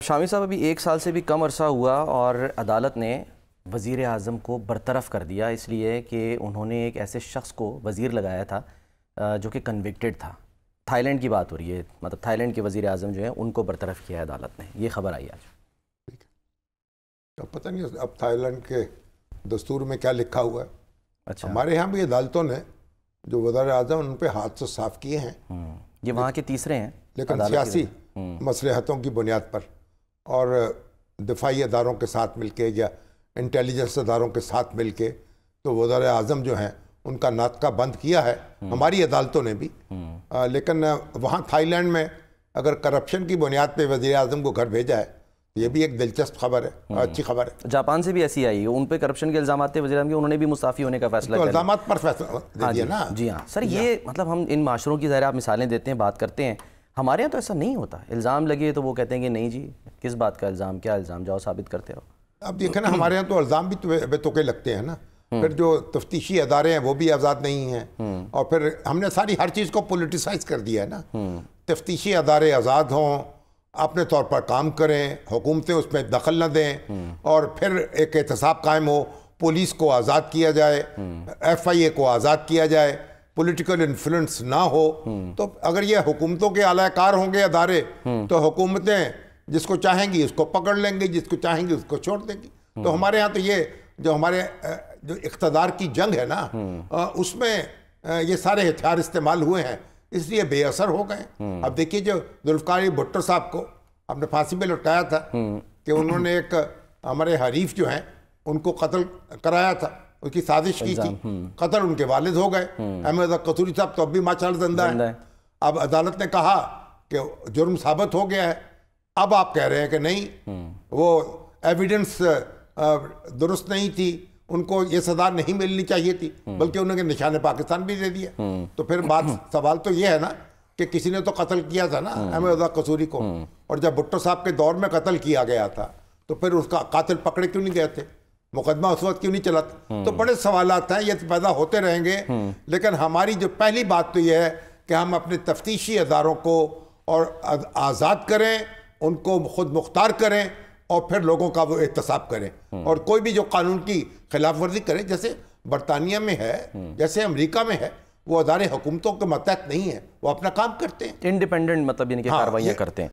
शामी साहब, अभी 1 साल से भी कम अरसा हुआ और अदालत ने वज़ीर आज़म को बरतरफ़ कर दिया, इसलिए कि उन्होंने एक ऐसे शख्स को वज़ीर लगाया था जो कि कन्विक्टेड था। थाईलैंड की बात हो रही है, मतलब थाईलैंड के वज़ीर आज़म जो है उनको बरतरफ़ किया है अदालत ने। ये खबर आई आज। अब पता नहीं अब थाईलैंड के दस्तूर में क्या लिखा हुआ है। अच्छा, हमारे यहाँ भी अदालतों ने जो वज़ीर आज़म उन पर हाथ से साफ़ किए हैं, ये वहाँ के तीसरे हैं, लेकिन सियासी मसलहतों की बुनियाद पर और दिफाई अदारों के साथ मिलके या इंटेलिजेंस अदारों के साथ मिलके तो वज़ीर आज़म जो हैं उनका नातका बंद किया है हमारी अदालतों ने भी। लेकिन वहाँ थाईलैंड में अगर करप्शन की बुनियाद पे वज़ीर आज़म को घर भेजा है, ये भी एक दिलचस्प खबर है, अच्छी खबर है। जापान से भी ऐसी आई है, उन पे करप्शन के इल्ज़ाम थे वज़ीर आज़म के, उन्होंने भी मुस्ताफ़ी होने का फैसला तो इल्ज़ाम पर फैसला दे दिया ना। जी हाँ सर, ये मतलब हम इन माशरों की ज़ाहिर आप मिसालें देते हैं, बात करते हैं। हमारे यहाँ तो ऐसा नहीं होता। इल्ज़ाम लगे तो वो कहते हैं कि नहीं जी, किस बात का इल्ज़ाम, क्या इल्ज़ाम, जाओ साबित करते रहो। अब देखें ना, हमारे यहाँ तो इल्ज़ाम भी बेतुके लगते हैं ना। फिर जो तफ्तीशी अदारे हैं वो भी आज़ाद नहीं हैं, और फिर हमने सारी हर चीज़ को पोलिटिसाइज कर दिया है ना। तफ्तीशी अदारे आज़ाद हों, अपने तौर पर काम करें, हुकूमतें उसमें दखल न दें, और फिर एक एहतसाब कायम हो, पुलिस को आज़ाद किया जाए, FIA को आज़ाद किया जाए, पॉलिटिकल इन्फ्लुएंस ना हो। तो अगर ये हुकूमतों के आलाकार होंगे अदारे, तो हुकूमतें जिसको चाहेंगी उसको पकड़ लेंगी, जिसको चाहेंगी उसको छोड़ देंगी। तो हमारे यहाँ तो ये जो हमारे जो इक़्तिदार की जंग है ना, उसमें ये सारे हथियार इस्तेमाल हुए हैं, इसलिए बेअसर हो गए। अब देखिए, जो जुल्फ़िकार भुट्टो साहब को आपने फांसी पे लटकाया था कि उन्होंने एक हमारे हरीफ जो हैं उनको कत्ल कराया था, उसकी साजिश की थी, कत्ल उनके वालिद हो गए। अहमद कसूरी साहब तो अब भी माशाअल्लाह जिंदा है। अब अदालत ने कहा कि जुर्म साबित हो गया है। अब आप कह रहे हैं कि नहीं, वो एविडेंस दुरुस्त नहीं थी, उनको ये सजा नहीं मिलनी चाहिए थी, बल्कि उन्होंने निशान पाकिस्तान भी दे दिया। तो फिर सवाल तो ये है ना कि किसी ने तो कत्ल किया था ना अहमद कसूरी को, और जब भुट्टो साहब के दौर में कत्ल किया गया था तो फिर उसका कातिल पकड़े क्यों नहीं गए थे, मुकदमा उस वक्त क्यों नहीं चला था? तो बड़े सवालात हैं, ये पैदा होते रहेंगे। लेकिन हमारी जो पहली बात तो यह है कि हम अपने तफ्तीशी अदारों को और आज़ाद करें, उनको खुद मुख्तार करें, और फिर लोगों का वो एहतसाब करें। और कोई भी जो कानून की खिलाफ वर्जी करे, जैसे बरतानिया में है, जैसे अमेरिका में है, वो अदारे हुकूमतों के मतहत नहीं है, वो अपना काम करते हैं, इंडिपेंडेंट, मतलब यानी कि कार्रवाइयाँ करते हैं।